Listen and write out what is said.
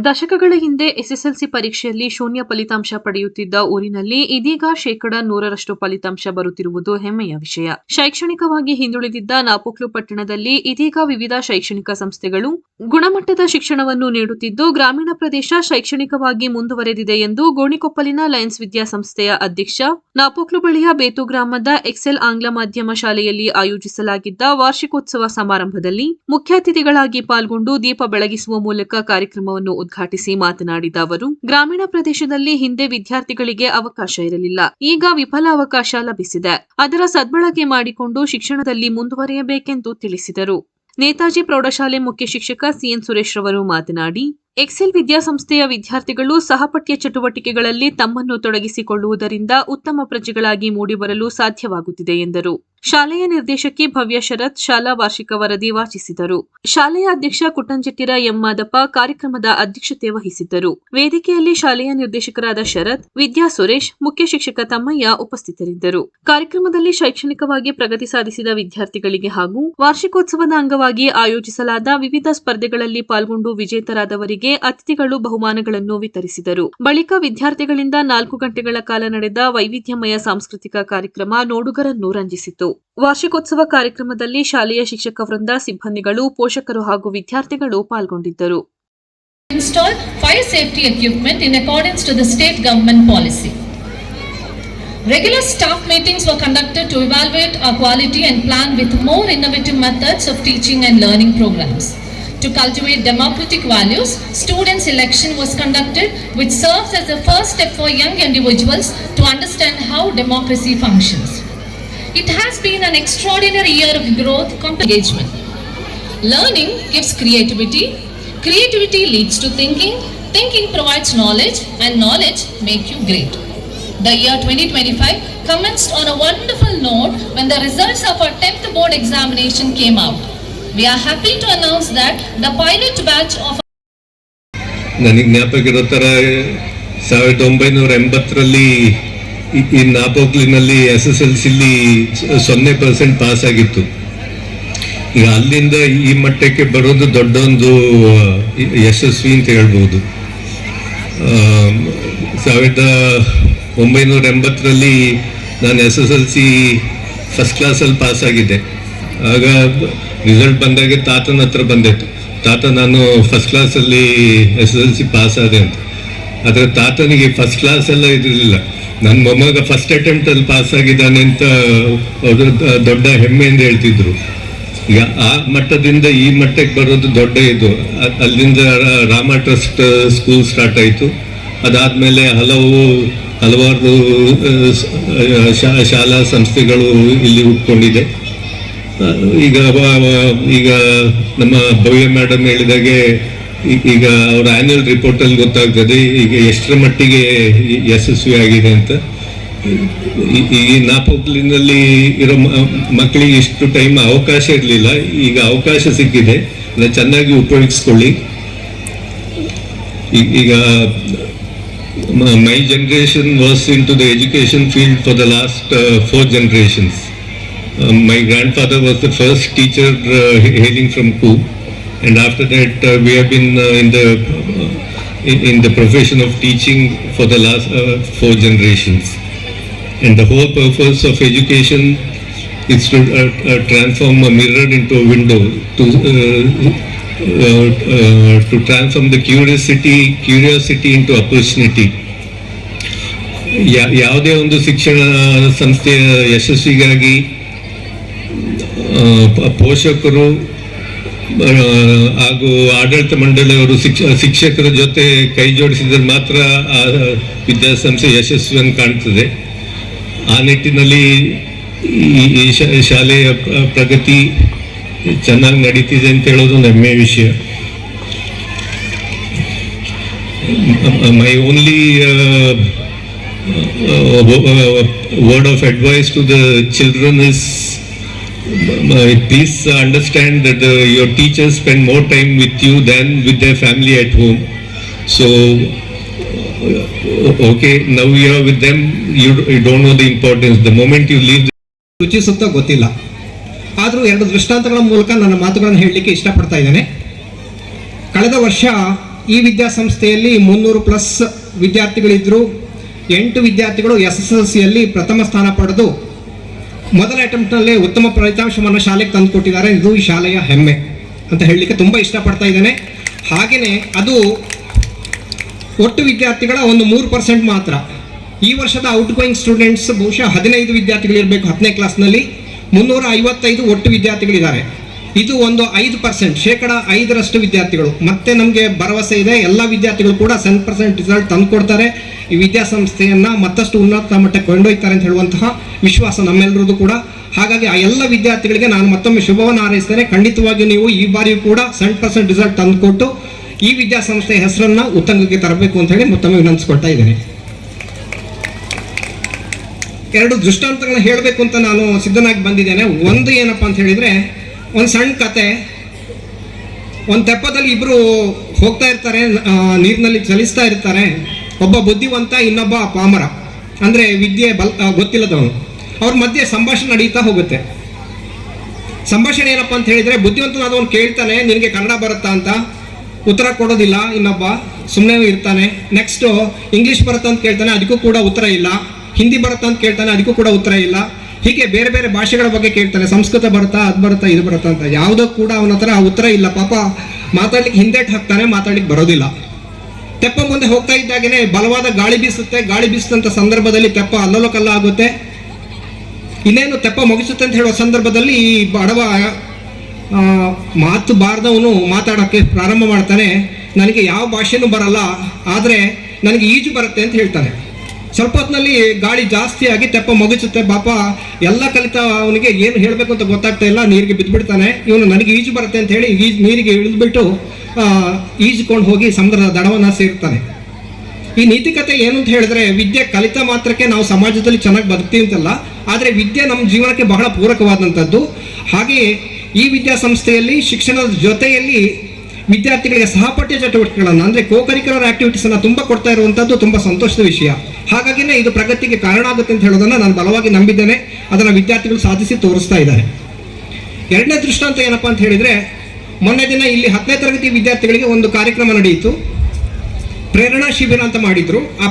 ದಶಕಗಳ ಹಿಂದೆ ಎಸ್ಎಸ್ಎಲ್ಸಿ ಪರೀಕ್ಷೆಯಲ್ಲಿ ಶೂನ್ಯ ಫಲಿತಾಂಶ ಪಡೆಯುತ್ತಿದ್ದ ಊರಿನಲ್ಲಿ ಇದೀಗ 100% ಫಲಿತಾಂಶ ಬರುತ್ತಿರುವುದು ಹೆಮ್ಮೆಯ ವಿಷಯ. ಶೈಕ್ಷಣಿಕವಾಗಿ ಹಿಂದುಳಿದಿದ್ದ ನಾಪೋಕ್ಲು ಪಟ್ಟಣದಲ್ಲಿ ಇದೀಗ ವಿವಿಧ ಶೈಕ್ಷಣಿಕ ಸಂಸ್ಥೆಗಳು ಗುಣಮಟ್ಟದ ಶಿಕ್ಷಣವನ್ನು ನೀಡುತ್ತಿದ್ದು, ಗ್ರಾಮೀಣ ಪ್ರದೇಶ ಶೈಕ್ಷಣಿಕವಾಗಿ ಮುಂದುವರೆದಿದೆ ಎಂದು ಗೋಣಿಕೊಪ್ಪಲಿನ ಲಯನ್ಸ್ ವಿದ್ಯಾಸಂಸ್ಥೆಯ ಅಧ್ಯಕ್ಷ, ನಾಪೋಕ್ಲು ಬಳಿಯ ಬೇತು ಗ್ರಾಮದ ಎಕ್ಸೆಲ್ ಆಂಗ್ಲ ಮಾಧ್ಯಮ ಶಾಲೆಯಲ್ಲಿ ಆಯೋಜಿಸಲಾಗಿದ್ದ ವಾರ್ಷಿಕೋತ್ಸವ ಸಮಾರಂಭದಲ್ಲಿ ಮುಖ್ಯ ಅತಿಥಿಗಳಾಗಿ ಪಾಲ್ಗೊಂಡು ದೀಪ ಬೆಳಗಿಸುವ ಮೂಲಕ ಕಾರ್ಯಕ್ರಮವನ್ನು ಉದ್ಘಾಟಿಸಿ ಮಾತನಾಡಿದ ಅವರು, ಗ್ರಾಮೀಣ ಪ್ರದೇಶದಲ್ಲಿ ಹಿಂದೆ ವಿದ್ಯಾರ್ಥಿಗಳಿಗೆ ಅವಕಾಶ ಇರಲಿಲ್ಲ. ಈಗ ವಿಫಲ ಅವಕಾಶ ಲಭಿಸಿದೆ. ಅದರ ಸದ್ಬಳಕೆ ಮಾಡಿಕೊಂಡು ಶಿಕ್ಷಣದಲ್ಲಿ ಮುಂದುವರಿಯಬೇಕೆಂದು ತಿಳಿಸಿದರು. ನೇತಾಜಿ ಪ್ರೌಢಶಾಲೆ ಮುಖ್ಯ ಶಿಕ್ಷಕ ಸಿಎನ್ ಸುರೇಶ್ ರವರು ಮಾತನಾಡಿ, ಎಕ್ಸೆಲ್ ವಿದ್ಯಾಸಂಸ್ಥೆಯ ವಿದ್ಯಾರ್ಥಿಗಳು ಸಹಪಠ್ಯ ಚಟುವಟಿಕೆಗಳಲ್ಲಿ ತಮ್ಮನ್ನು ತೊಡಗಿಸಿಕೊಳ್ಳುವುದರಿಂದ ಉತ್ತಮ ಪ್ರಜೆಗಳಾಗಿ ಮೂಡಿಬರಲು ಸಾಧ್ಯವಾಗುತ್ತಿದೆ ಎಂದರು. ಶಾಲೆಯ ನಿರ್ದೇಶಕಿ ಭವ್ಯ ಶರತ್ ಶಾಲಾ ವಾರ್ಷಿಕ ವರದಿ ವಾಚಿಸಿದರು. ಶಾಲೆಯ ಅಧ್ಯಕ್ಷ ಕುಟ್ಟಂಜೆಟ್ಟಿರ ಎಂ ಮಾದಪ್ಪ ಕಾರ್ಯಕ್ರಮದ ಅಧ್ಯಕ್ಷತೆ ವಹಿಸಿದ್ದರು. ವೇದಿಕೆಯಲ್ಲಿ ಶಾಲೆಯ ನಿರ್ದೇಶಕರಾದ ಶರತ್, ವಿದ್ಯಾ ಸುರೇಶ್, ಮುಖ್ಯ ಶಿಕ್ಷಕ ತಮ್ಮಯ್ಯ ಉಪಸ್ಥಿತರಿದ್ದರು. ಕಾರ್ಯಕ್ರಮದಲ್ಲಿ ಶೈಕ್ಷಣಿಕವಾಗಿ ಪ್ರಗತಿ ಸಾಧಿಸಿದ ವಿದ್ಯಾರ್ಥಿಗಳಿಗೆ ಹಾಗೂ ವಾರ್ಷಿಕೋತ್ಸವದ ಅಂಗವಾಗಿ ಆಯೋಜಿಸಲಾದ ವಿವಿಧ ಸ್ಪರ್ಧೆಗಳಲ್ಲಿ ಪಾಲ್ಗೊಂಡು ವಿಜೇತರಾದವರಿಗೆ ಅತಿಥಿಗಳು ಬಹುಮಾನಗಳನ್ನು ವಿತರಿಸಿದರು. ಬಳಿಕ ವಿದ್ಯಾರ್ಥಿಗಳಿಂದ 4 ಗಂಟೆಗಳ ಕಾಲ ನಡೆದ ವೈವಿಧ್ಯಮಯ ಸಾಂಸ್ಕೃತಿಕ ಕಾರ್ಯಕ್ರಮ ನೋಡುಗರನ್ನು ರಂಜಿಸಿತು. ವಾರ್ಷಿಕೋತ್ಸವ ಕಾರ್ಯಕ್ರಮದಲ್ಲಿ ಶಾಲೆಯ ಶಿಕ್ಷಕ ವೃಂದ, ಸಿಬ್ಬಂದಿಗಳು, ಪೋಷಕರು ಹಾಗೂ ವಿದ್ಯಾರ್ಥಿಗಳು ಪಾಲ್ಗೊಂಡಿದ್ದರು. Installed fire safety equipment in accordance to the state government policy. Regular staff meetings were conducted to evaluate our quality and plan with more innovative methods of teaching and learning programs. To cultivate democratic values, student selection was conducted, which serves as the first step for young individuals to understand how democracy functions. It has been an extraordinary year of growth and engagement. Learning gives creativity, creativity leads to thinking, thinking provides knowledge, and knowledge makes you great. The year 2025 commenced on a wonderful note when the results of our 10th board examination came out. We are happy to announce that the pilot batch of ನನಗೆ ಜ್ಞಾಪಕ ಇರೋ ಥರ 1980ರಲ್ಲಿ ಈ ನಾಪೋಕ್ಲಿನಲ್ಲಿ SSLCಲಿ 0% pass ಆಗಿತ್ತು. ಈಗ ಅಲ್ಲಿಂದ ಈ ಮಟ್ಟಕ್ಕೆ ಬರೋದು ದೊಡ್ಡ ಒಂದು ಯಶಸ್ವಿ ಅಂತ ಹೇಳ್ಬೋದು. 1980ರಲ್ಲಿ ನಾನು SSLC ಫಸ್ಟ್ ಕ್ಲಾಸಲ್ಲಿ ಪಾಸ್ ಆಗಿದ್ದೆ. ಆಗ ರಿಸಲ್ಟ್ ಬಂದಾಗ ತಾತನ ಹತ್ರ ಬಂದಿತ್ತು. ತಾತ, ನಾನು ಫಸ್ಟ್ ಕ್ಲಾಸಲ್ಲಿ SSLC ಪಾಸ್ ಆದೆ ಅಂತ. ಆದರೆ ತಾತನಿಗೆ ಫಸ್ಟ್ ಕ್ಲಾಸ್ ಎಲ್ಲ ಇದಿರಲಿಲ್ಲ. ನನ್ನ ಮೊಮ್ಮಗ ಫಸ್ಟ್ ಅಟೆಂಪ್ಟಲ್ಲಿ ಪಾಸ್ ಆಗಿದ್ದಾನೆ ಅಂತ ಅವರು ದೊಡ್ಡ ಹೆಮ್ಮೆಯಿಂದ ಹೇಳ್ತಿದ್ರು. ಈಗ ಆ ಮಟ್ಟದಿಂದ ಈ ಮಟ್ಟಕ್ಕೆ ಬರೋದು ದೊಡ್ಡ ಇದು. ಅಲ್ಲಿಂದ ರಾಮ ಟ್ರಸ್ಟ್ ಸ್ಕೂಲ್ ಸ್ಟಾರ್ಟ್ ಆಯಿತು. ಅದಾದಮೇಲೆ ಹಲವಾರು ಶಾಲಾ ಸಂಸ್ಥೆಗಳು ಇಲ್ಲಿ ಹುಟ್ಕೊಂಡಿದೆ. ಈಗ ನಮ್ಮ ಭವ್ಯ ಮೇಡಮ್ ಹೇಳಿದಾಗೆ ಈಗ ಅವರ ಆನ್ಯುವಲ್ ರಿಪೋರ್ಟಲ್ಲಿ ಗೊತ್ತಾಗ್ತದೆ ಈಗ ಎಷ್ಟರ ಮಟ್ಟಿಗೆ ಯಶಸ್ವಿ ಆಗಿದೆ ಅಂತ. ಈ ನಾಪೋಕ್ಲಿನಲ್ಲಿ ಇರೋ ಮಕ್ಕಳಿಗೆ ಇಷ್ಟು ಟೈಮ್ ಅವಕಾಶ ಇರಲಿಲ್ಲ. ಈಗ ಅವಕಾಶ ಸಿಕ್ಕಿದೆ, ಅದನ್ನು ಚೆನ್ನಾಗಿ ಉಪಯೋಗಿಸ್ಕೊಳ್ಳಿ. ಈಗ my generation was into the education field for the last 4 generations. My grandfather was the first teacher hailing from Coop, and after that we have been in the profession of teaching for the last 4 generations. And the whole purpose of education is to transform a mirror into a window, to transform the curiosity into opportunity. ಯಾವುದೇ ಒಂದು ಶಿಕ್ಷಣ ಸಂಸ್ಥೆಯ ಯಶಸ್ವಿಗಾಗಿ ಪೋಷಕರು ಹಾಗೂ ಆಡಳಿತ ಮಂಡಳಿಯವರು ಶಿಕ್ಷಕರ ಜೊತೆ ಕೈ ಜೋಡಿಸಿದರೆ ಮಾತ್ರ ಆ ವಿದ್ಯಾಸಂಸ್ಥೆ ಯಶಸ್ವಿಯನ್ನು ಕಾಣ್ತದೆ. ಆ ನಿಟ್ಟಿನಲ್ಲಿ ಈ ಶಾಲೆಯ ಪ್ರಗತಿ ಚೆನ್ನಾಗಿ ನಡೀತಿದೆ ಅಂತ ಹೇಳೋದು ಹೆಮ್ಮೆಯ ವಿಷಯ. My only word of advice to the children is please understand that your teachers spend more time with you than with their family at home. So okay, now you are with them, you don't know the importance. The moment you leave, ರುಚಿಸುತ್ತ ಗೊತ್ತಿಲ್ಲ. ಆದರೂ 2 ದೃಷ್ಟಾಂತಗಳ ಮೂಲಕ ನನ್ನ ಮಾತುಗಳನ್ನು ಹೇಳಲಿಕ್ಕೆ ಇಷ್ಟಪಡ್ತಾ ಇದ್ದೇನೆ. ಕಳೆದ ವರ್ಷ ಈ ವಿದ್ಯಾಸಂಸ್ಥೆಯಲ್ಲಿ 300+ ವಿದ್ಯಾರ್ಥಿಗಳಿದ್ದರು. 8 ವಿದ್ಯಾರ್ಥಿಗಳು SSLCಯಲ್ಲಿ ಪ್ರಥಮ ಸ್ಥಾನ ಪಡೆದು ಮೊದಲ ಅಟೆಂಪ್ಟ್ನಲ್ಲೇ ಉತ್ತಮ ಫಲಿತಾಂಶವನ್ನು ಶಾಲೆಗೆ ತಂದುಕೊಟ್ಟಿದ್ದಾರೆ. ಇದು ಈ ಶಾಲೆಯ ಹೆಮ್ಮೆ ಅಂತ ಹೇಳಲಿಕ್ಕೆ ತುಂಬ ಇಷ್ಟಪಡ್ತಾ ಇದ್ದೇನೆ. ಹಾಗೆಯೇ ಅದು ಒಟ್ಟು ವಿದ್ಯಾರ್ಥಿಗಳ ಒಂದು 3% ಮಾತ್ರ. ಈ ವರ್ಷದ ಔಟ್ ಗೋಯಿಂಗ್ ಸ್ಟೂಡೆಂಟ್ಸ್ ಬಹುಶಃ 15 ವಿದ್ಯಾರ್ಥಿಗಳಿರಬೇಕು 10ನೇ ಕ್ಲಾಸ್ನಲ್ಲಿ. 355 ಒಟ್ಟು ವಿದ್ಯಾರ್ಥಿಗಳಿದ್ದಾರೆ. ಇದು ಒಂದು 5%, 5% ವಿದ್ಯಾರ್ಥಿಗಳು. ಮತ್ತೆ ನಮಗೆ ಭರವಸೆ ಇದೆ, ಎಲ್ಲ ವಿದ್ಯಾರ್ಥಿಗಳು ಕೂಡ 100% ರಿಸಲ್ಟ್ ತಂದುಕೊಡ್ತಾರೆ. ಈ ವಿದ್ಯಾಸಂಸ್ಥೆಯನ್ನು ಮತ್ತಷ್ಟು ಉನ್ನತ ಮಟ್ಟಕ್ಕೆ ಕೊಂಡೊಯ್ತಾರೆ ಅಂತ ಹೇಳುವಂತಹ ವಿಶ್ವಾಸ ನಮ್ಮೆಲ್ಲರದ್ದು ಕೂಡ. ಹಾಗಾಗಿ ಆ ಎಲ್ಲ ವಿದ್ಯಾರ್ಥಿಗಳಿಗೆ ನಾನು ಮತ್ತೊಮ್ಮೆ ಶುಭವನ್ನು ಹಾರೈಸ್ತೇನೆ. ಖಂಡಿತವಾಗಿ ನೀವು ಈ ಬಾರಿಯೂ ಕೂಡ 100% ರಿಸಲ್ಟ್ ತಂದುಕೊಟ್ಟು ಈ ವಿದ್ಯಾಸಂಸ್ಥೆಯ ಹೆಸರನ್ನು ಉತ್ತುಂಗಕ್ಕೆ ತರಬೇಕು ಅಂತ ಹೇಳಿ ಮತ್ತೊಮ್ಮೆ ವಿನಂತಿಸ್ಕೊಳ್ತಾ ಇದ್ದೇನೆ. 2 ದೃಷ್ಟಾಂತಗಳನ್ನ ಹೇಳಬೇಕು ಅಂತ ನಾನು ಸಿದ್ಧನಾಗಿ ಬಂದಿದ್ದೇನೆ. ಒಂದು ಏನಪ್ಪ ಅಂತ ಹೇಳಿದರೆ, ಒಂದು ಸಣ್ಣ ಕತೆ. ಒಂದು ತೆಪ್ಪದಲ್ಲಿ ಇಬ್ಬರು ಹೋಗ್ತಾ ಇರ್ತಾರೆ, ನೀರಿನಲ್ಲಿ ಚಲಿಸ್ತಾ ಇರ್ತಾರೆ. ಒಬ್ಬ ಬುದ್ಧಿವಂತ, ಇನ್ನೊಬ್ಬ ಪಾಮರ, ಅಂದರೆ ವಿದ್ಯೆ ಗೊತ್ತಿಲ್ಲದವನು. ಅವ್ರ ಮಧ್ಯೆ ಸಂಭಾಷಣೆ ನಡೀತಾ ಹೋಗುತ್ತೆ. ಸಂಭಾಷಣೆ ಏನಪ್ಪ ಅಂತ ಹೇಳಿದರೆ, ಬುದ್ಧಿವಂತನಾದವನು ಕೇಳ್ತಾನೆ, ನಿನಗೆ ಕನ್ನಡ ಬರುತ್ತಾ ಅಂತ. ಉತ್ತರ ಕೊಡೋದಿಲ್ಲ ಇನ್ನೊಬ್ಬ, ಸುಮ್ಮನೆ ಇರ್ತಾನೆ. ನೆಕ್ಸ್ಟು ಇಂಗ್ಲೀಷ್ ಬರುತ್ತಾ ಅಂತ ಕೇಳ್ತಾನೆ, ಅದಕ್ಕೂ ಕೂಡ ಉತ್ತರ ಇಲ್ಲ. ಹಿಂದಿ ಬರುತ್ತಾ ಅಂತ ಕೇಳ್ತಾನೆ, ಅದಕ್ಕೂ ಕೂಡ ಉತ್ತರ ಇಲ್ಲ. ಹೀಗೆ ಬೇರೆ ಬೇರೆ ಭಾಷೆಗಳ ಬಗ್ಗೆ ಕೇಳ್ತಾನೆ, ಸಂಸ್ಕೃತ ಬರುತ್ತಾ, ಅದು ಬರುತ್ತಾ, ಇದು ಬರುತ್ತಾ ಅಂತ. ಯಾವುದಕ್ಕೂ ಕೂಡ ಅವನ ಹತ್ರ ಉತ್ತರ ಇಲ್ಲ. ಪಾಪ ಮಾತಾಡ್ಲಿಕ್ಕೆ ಹಿಂದೇಟ್ ಹಾಕ್ತಾನೆ, ಮಾತಾಡ್ಲಿಕ್ಕೆ ಬರೋದಿಲ್ಲ. ತೆಪ್ಪ ಮುಂದೆ ಹೋಗ್ತಾ ಇದ್ದಾಗೇನೆ ಬಲವಾದ ಗಾಳಿ ಬೀಸುತ್ತೆ. ಗಾಳಿ ಬೀಸಿದಂಥ ಸಂದರ್ಭದಲ್ಲಿ ತೆಪ್ಪ ಅಲ್ಲೋಲ ಕಲ್ಲ ಆಗುತ್ತೆ. ಇನ್ನೇನು ತೆಪ್ಪ ಮುಗಿಸುತ್ತೆ ಅಂತ ಹೇಳುವ ಸಂದರ್ಭದಲ್ಲಿ ಈ ಬಡವ ಮಾತು ಬಾರದವನು ಮಾತಾಡೋಕ್ಕೆ ಪ್ರಾರಂಭ ಮಾಡ್ತಾನೆ. ನನಗೆ ಯಾವ ಭಾಷೆನೂ ಬರಲ್ಲ, ಆದರೆ ನನಗೆ ಈಜು ಬರುತ್ತೆ ಅಂತ ಹೇಳ್ತಾನೆ. ಸ್ವಲ್ಪ ಹೊತ್ತಿನಲ್ಲಿ ಗಾಳಿ ಜಾಸ್ತಿ ಆಗಿ ತೆಪ್ಪ ಮುಗಿಸುತ್ತೆ. ಪಾಪ ಎಲ್ಲ ಕಲಿತ ಅವನಿಗೆ ಏನು ಹೇಳಬೇಕು ಅಂತ ಗೊತ್ತಾಗ್ತಾ ಇಲ್ಲ, ನೀರಿಗೆ ಬಿದ್ದುಬಿಡ್ತಾನೆ. ಇವನು ನನಗೆ ಈಜು ಬರುತ್ತೆ ಅಂತ ಹೇಳಿ ನೀರಿಗೆ ಇಳಿದ್ಬಿಟ್ಟು ಈಜ್ಕೊಂಡು ಹೋಗಿ ಸಮುದ್ರದ ದಡವನ್ನು ಸೇರ್ತಾನೆ. ಈ ನೀತಿಕತೆ ಏನು ಅಂತ ಹೇಳಿದ್ರೆ, ವಿದ್ಯೆ ಕಲಿತ ಮಾತ್ರಕ್ಕೆ ನಾವು ಸಮಾಜದಲ್ಲಿ ಚೆನ್ನಾಗಿ ಬದುಕ್ತೀವಿ ಅಂತಲ್ಲ, ಆದರೆ ವಿದ್ಯೆ ನಮ್ಮ ಜೀವನಕ್ಕೆ ಬಹಳ ಪೂರಕವಾದಂಥದ್ದು. ಹಾಗೆಯೇ ಈ ವಿದ್ಯಾಸಂಸ್ಥೆಯಲ್ಲಿ ಶಿಕ್ಷಣದ ಜೊತೆಯಲ್ಲಿ ವಿದ್ಯಾರ್ಥಿಗಳಿಗೆ ಸಹಪಠ್ಯ ಚಟುವಟಿಕೆಗಳನ್ನು, ಅಂದರೆ ಕೋ-ಕರಿಕ್ಯುಲರ್ ಆಕ್ಟಿವಿಟೀಸನ್ನು ತುಂಬ ಕೊಡ್ತಾ ಇರುವಂಥದ್ದು ತುಂಬ ಸಂತೋಷದ ವಿಷಯ. ಹಾಗಾಗಿನೇ ಇದು ಪ್ರಗತಿಗೆ ಕಾರಣ ಆಗುತ್ತೆ ಅಂತ ಹೇಳೋದನ್ನು ನಾನು ಬಲವಾಗಿ ನಂಬಿದ್ದೇನೆ. ಅದನ್ನು ವಿದ್ಯಾರ್ಥಿಗಳು ಸಾಧಿಸಿ ತೋರಿಸ್ತಾ ಇದ್ದಾರೆ. 2ನೇ ದೃಷ್ಟಾಂತ ಏನಪ್ಪ ಅಂತ ಹೇಳಿದರೆ, ಮೊನ್ನೆ ದಿನ ಇಲ್ಲಿ 10ನೇ ತರಗತಿ ವಿದ್ಯಾರ್ಥಿಗಳಿಗೆ ಒಂದು ಕಾರ್ಯಕ್ರಮ ನಡೆಯಿತು. ಪ್ರೇರಣಾ ಶಿಬಿರ ಅಂತ ಮಾಡಿದ್ರು. ಆ